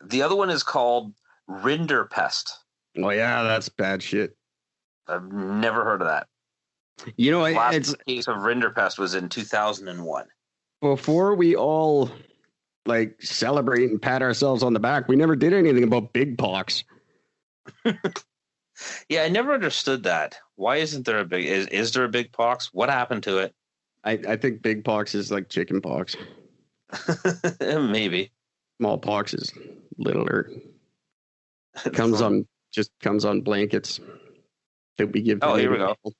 The other one is called Rinderpest. Oh, yeah, that's bad shit. I've never heard of that. You know, Last case of Rinderpest was in 2001. Before we all like celebrate and pat ourselves on the back, we never did anything about big pox. Yeah, I never understood that. Why isn't there a big? Is there a big pox? What happened to it? I think big pox is like chicken pox. Maybe. Small pox is littler. Comes on blankets that we give to here we go. People.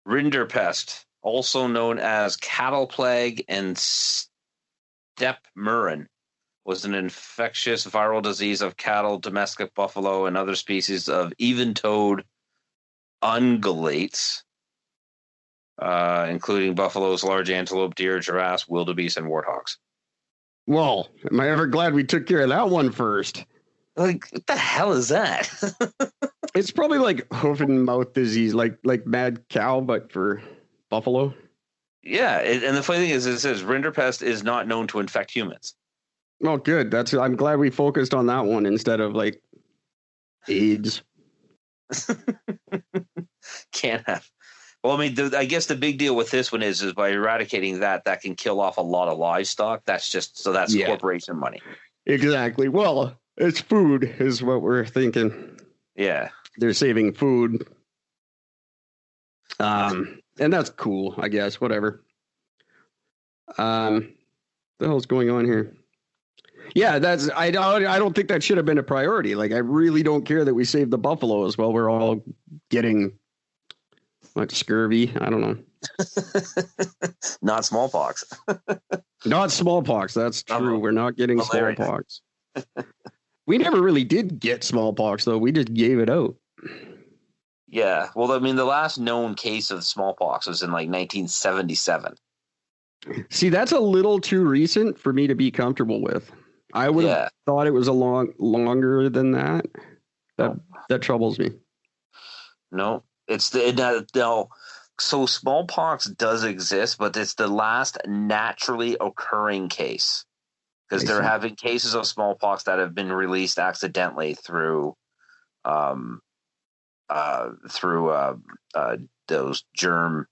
Rinderpest, also known as cattle plague and steppe murrain, was an infectious viral disease of cattle, domestic buffalo, and other species of even-toed ungulates, including buffaloes, large antelope, deer, giraffes, wildebeest, and warthogs. Well, am I ever glad we took care of that one first? Like, what the hell is that? It's probably like hoof and mouth disease, like mad cow, but for buffalo. Yeah, and the funny thing is, it says Rinderpest is not known to infect humans. Oh, good. I'm glad we focused on that one instead of like AIDS. Can't have. Well, I mean, I guess the big deal with this one is by eradicating that can kill off a lot of livestock. That's corporation money. Exactly. Well, it's food is what we're thinking. Yeah. They're saving food. And that's cool, I guess. Whatever. The hell's going on here? Yeah, I don't think that should have been a priority. Like, I really don't care that we saved the buffaloes while we're all getting scurvy. I don't know. Not smallpox. Not smallpox. That's true. We're not getting smallpox. We never really did get smallpox, though. We just gave it out. Yeah. Well, I mean, the last known case of smallpox was in like 1977. See, that's a little too recent for me to be comfortable with. I would have thought it was longer than that. That troubles me. No, it's so smallpox does exist, but it's the last naturally occurring case because they're having cases of smallpox that have been released accidentally through those germ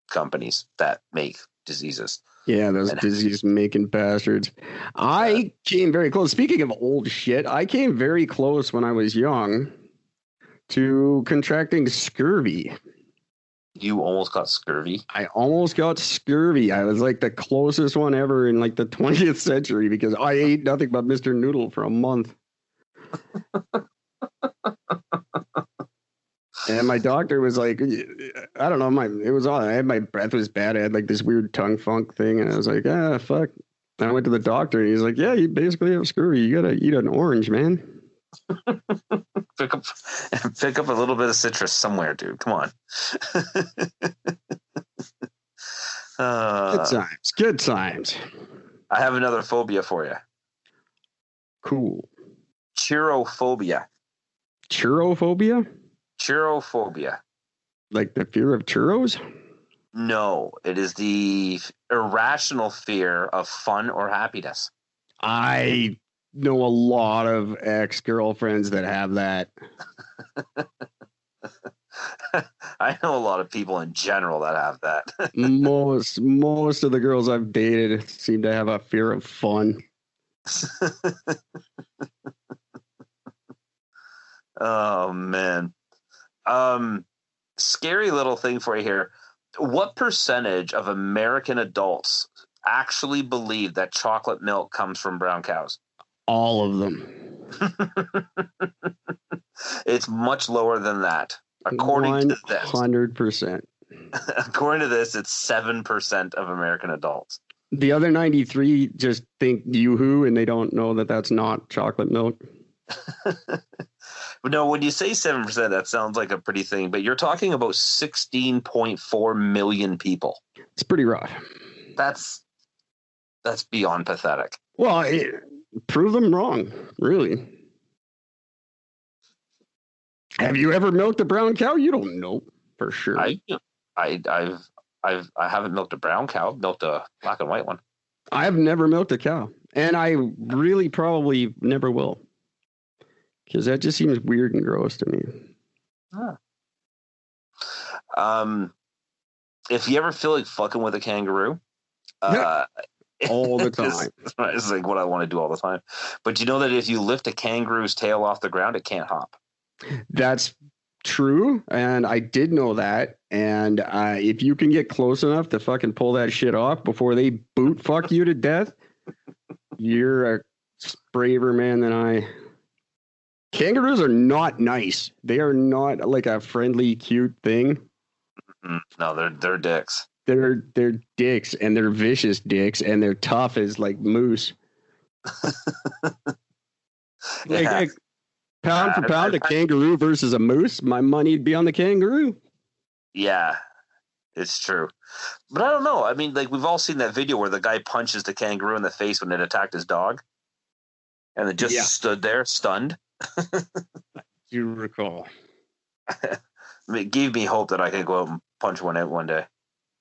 companies that make diseases. Yeah, those disease-making bastards. I came very close. Speaking of old shit, I came very close when I was young to contracting scurvy. You almost got scurvy? I almost got scurvy. I was like the closest one ever in like the 20th century because I ate nothing but Mr. Noodle for a month. And my doctor was like, I don't know, my breath was bad. I had like this weird tongue funk thing. And I was like, fuck. And I went to the doctor and he's like, yeah, you basically have scurvy. You got to eat an orange, man. Pick up a little bit of citrus somewhere, dude. Come on. Good times. I have another phobia for you. Cool. Churrophobia. Churrophobia? Churrophobia. Like the fear of churros? No, it is the irrational fear of fun or happiness. I know a lot of ex-girlfriends that have that. I know a lot of people in general that have that. most of the girls I've dated seem to have a fear of fun. Oh, man. Scary little thing for you here. What percentage of American adults actually believe that chocolate milk comes from brown cows? All of them. It's much lower than that. According to this. 100%. According to this, it's 7% of American adults. The other 93 just think Yoo-hoo and they don't know that that's not chocolate milk. No, when you say 7%, that sounds like a pretty thing, but you're talking about 16.4 million people. It's pretty rough. That's beyond pathetic. Well, prove them wrong, really. Have you ever milked a brown cow? You don't know for sure. I haven't milked a brown cow. I've milked a black and white one. I have never milked a cow And I really probably never will. Because that just seems weird and gross to me. If you ever feel like fucking with a kangaroo, all the time. It's like what I want to do all the time. But you know that if you lift a kangaroo's tail off the ground, it can't hop. That's true. And I did know that. And if you can get close enough to fucking pull that shit off before they boot fuck you to death, you're a braver man than I. Kangaroos are not nice. They are not like a friendly, cute thing. No, they're dicks. They're dicks, and they're vicious dicks, and they're tough as like moose. Like pound for pound, a kangaroo versus a moose. My money'd be on the kangaroo. Yeah, it's true. But I don't know. I mean, like we've all seen that video where the guy punches the kangaroo in the face when it attacked his dog, and it just stood there stunned. You recall? It gave me hope that I could go out and punch one out one day.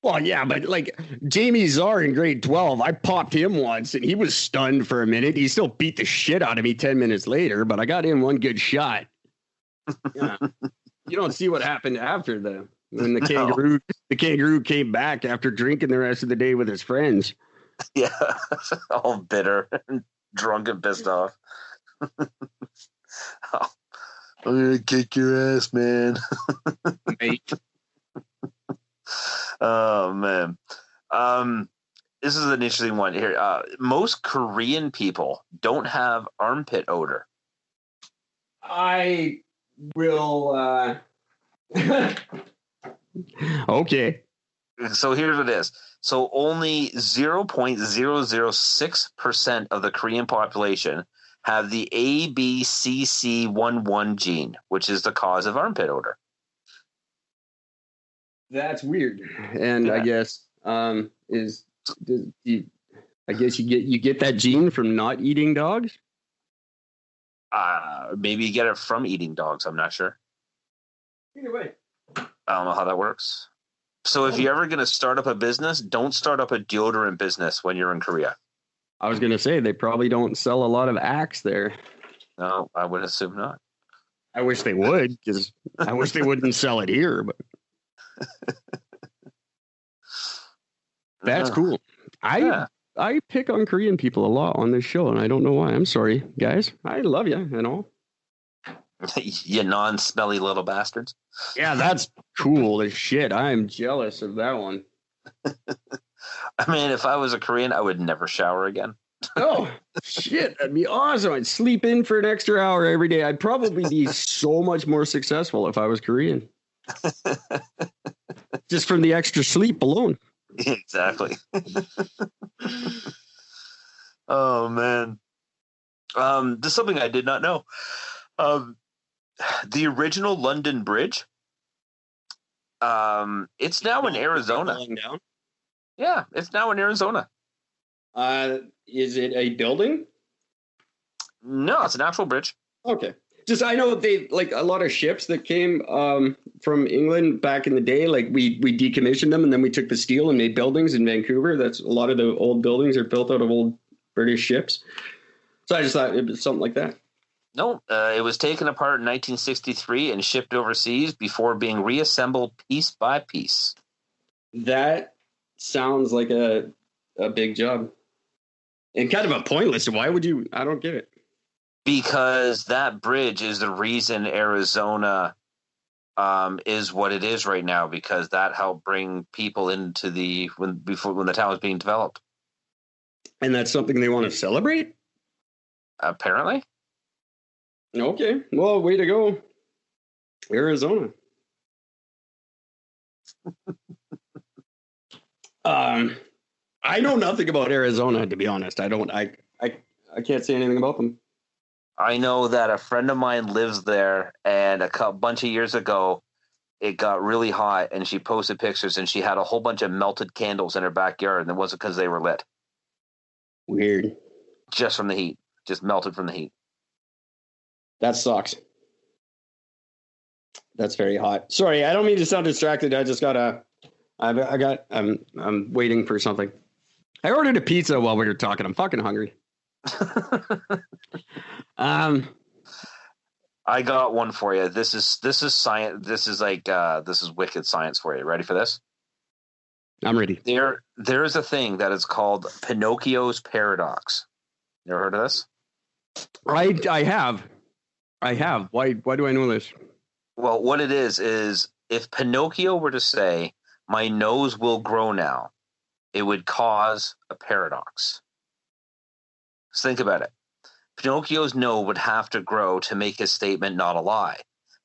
Well, yeah, but like Jamie Czar in grade 12, I popped him once and he was stunned for a minute. He still beat the shit out of me 10 minutes later, but I got in one good shot. Yeah. You don't see what happened after when the kangaroo came back after drinking the rest of the day with his friends. Yeah, all bitter and drunk and pissed off. I'm gonna kick your ass, man. Mate. Oh man. This is an interesting one here. Most Korean people don't have armpit odor. I will okay. So here's what it is. So only 0.006% of the Korean population have the ABCC11 gene, which is the cause of armpit odor. That's weird. And I guess you get that gene from not eating dogs? Maybe you get it from eating dogs. I'm not sure. Either way. I don't know how that works. So if you're ever going to start up a business, don't start up a deodorant business when you're in Korea. I was going to say they probably don't sell a lot of Axe there. No, I would assume not. I wish they would, because I wish they wouldn't sell it here. But that's cool. I pick on Korean people a lot on this show, and I don't know why. I'm sorry, guys. I love you and all. You non-smelly little bastards. Yeah, that's cool as shit. I'm jealous of that one. I mean, if I was a Korean, I would never shower again. Oh, shit. That'd be awesome. I'd sleep in for an extra hour every day. I'd probably be so much more successful if I was Korean. Just from the extra sleep alone. Exactly. Oh, man. This is something I did not know. The original London Bridge, it's now in Arizona. Yeah, it's now in Arizona. Is it a building? No, it's an actual bridge. Okay. Just I know they like a lot of ships that came from England back in the day. Like we decommissioned them and then we took the steel and made buildings in Vancouver. That's a lot of the old buildings are built out of old British ships. So I just thought it was something like that. No, it was taken apart in 1963 and shipped overseas before being reassembled piece by piece. That sounds like a big job. And kind of a pointless. Why would you? I don't get it. Because that bridge is the reason Arizona is what it is right now, because that helped bring people into when the town was being developed. And that's something they want to celebrate? Apparently. Okay. Well, way to go, Arizona. I know nothing about Arizona, to be honest. I can't say anything about them. I know that a friend of mine lives there, and a bunch of years ago, it got really hot, and she posted pictures, and she had a whole bunch of melted candles in her backyard, and it wasn't because they were lit. Weird. Just from the heat. Just melted from the heat. That sucks. That's very hot. Sorry, I don't mean to sound distracted. I just I'm waiting for something. I ordered a pizza while we were talking. I'm fucking hungry. I got one for you. This is science. This is this is wicked science for you. Ready for this? I'm ready. There is a thing that is called Pinocchio's paradox. You ever heard of this? I have. Why do I know this? Well, what it is if Pinocchio were to say, "My nose will grow now," it would cause a paradox. So think about it. Pinocchio's nose would have to grow to make his statement not a lie,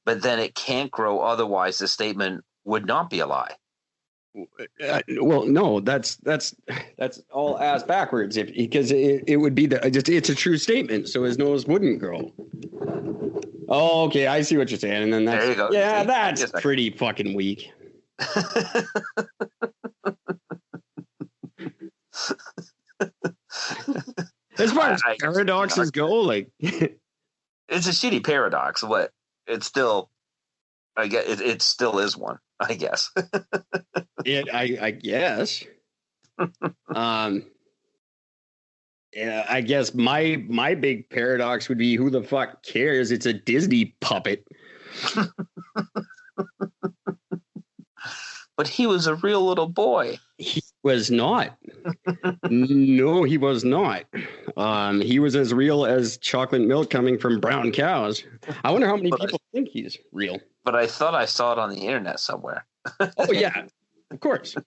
but then it can't grow, otherwise the statement would not be a lie. Well, no, that's all ass backwards. Because it would be it's a true statement, so his nose wouldn't grow. Oh, okay, I see what you're saying, and then that's, there you go. Yeah, that's pretty fucking weak. As far as paradoxes go, like it's a shitty paradox. What it's still, I guess it still is one. I guess. I guess. Yeah, I guess my big paradox would be, who the fuck cares? It's a Disney puppet. But he was a real little boy. He was not. No, he was not. He was as real as chocolate milk coming from brown cows. I wonder how many people think he's real. But I thought I saw it on the internet somewhere. Oh, yeah, of course.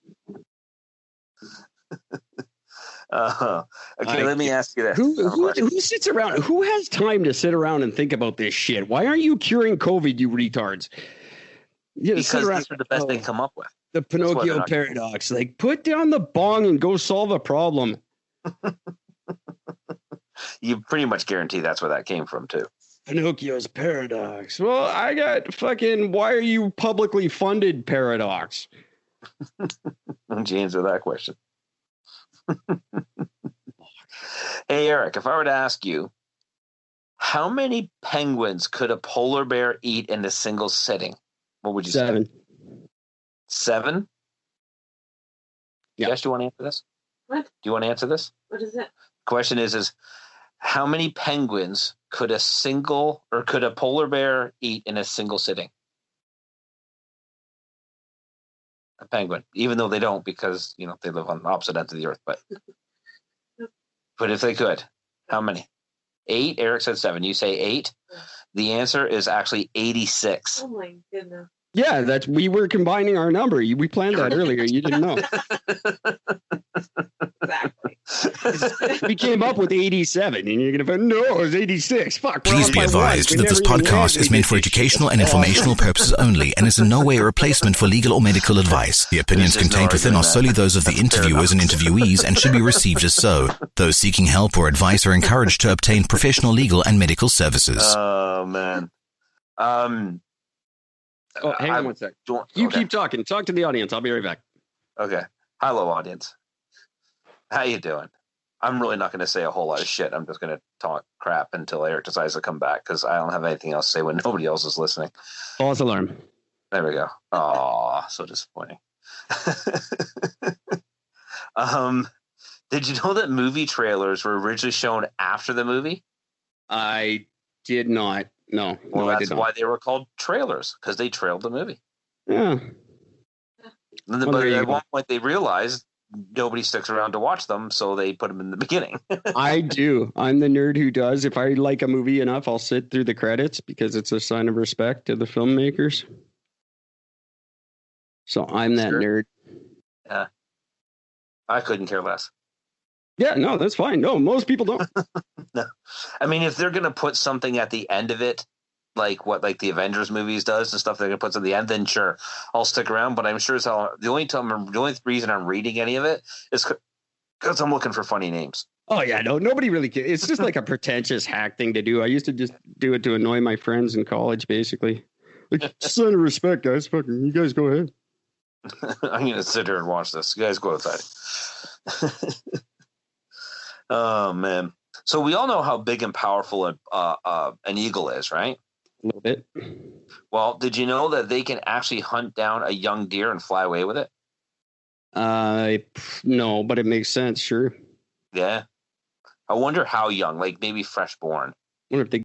Okay, let me ask you this. Who sits around? Who has time to sit around and think about this shit? Why aren't you curing COVID, you retards? Because these are the best they come up with. The Pinocchio paradox. Like, put down the bong and go solve a problem. You pretty much guarantee that's where that came from, too. Pinocchio's paradox. Well, I got fucking why are you publicly funded paradox. Why'd you answer that question? Hey, Eric, if I were to ask you, how many penguins could a polar bear eat in a single sitting? What would you say? 7? Yeah. Jess, do you want to answer this? What? Do you want to answer this? What is it? Question is how many penguins could a polar bear eat in a single sitting? A penguin, even though they don't, because they live on the opposite end of the earth. But if they could, how many? 8. Eric said 7. You say 8. The answer is actually 86. Oh my goodness. Yeah, we were combining our number. We planned that earlier. You didn't know. Exactly. We came up with 87, and you're going to find, no, it was 86. Fuck. Please be advised that this podcast is meant for educational and informational purposes only and is in no way a replacement for legal or medical advice. The opinions contained within are solely those of the interviewers and interviewees and should be received as so. Those seeking help or advice are encouraged to obtain professional legal and medical services. Oh, man. Hang on one sec. Keep talking. Talk to the audience. I'll be right back. Okay. Hello, audience. How you doing? I'm really not going to say a whole lot of shit. I'm just going to talk crap until Eric decides to come back because I don't have anything else to say when nobody else is listening. False alarm. There we go. Oh, so disappointing. Did you know that movie trailers were originally shown after the movie? I did not. No. Well, I that's did why not. they were called trailers, because they trailed the movie. Yeah. But at one point they realized nobody sticks around to watch them, so they put them in the beginning. I do. I'm the nerd who does. If I like a movie enough, I'll sit through the credits because it's a sign of respect to the filmmakers. So I'm that nerd. Yeah. I couldn't care less. Yeah, no, that's fine. No, most people don't. No. I mean, if they're going to put something at the end of it, like what the Avengers movies does and stuff they're going to put at the end, then sure, I'll stick around. But I'm sure the only reason I'm reading any of it is because I'm looking for funny names. Oh, yeah, no, nobody really cares. It's just like a pretentious hack thing to do. I used to just do it to annoy my friends in college, basically. Like, sign of respect, guys. Fucking, you guys go ahead. I'm going to sit here and watch this. You guys go outside. Oh, man. So we all know how big and powerful an eagle is, right? A little bit. Well, did you know that they can actually hunt down a young deer and fly away with it? No, but it makes sense, sure. Yeah. I wonder how young, like maybe fresh born. I wonder if they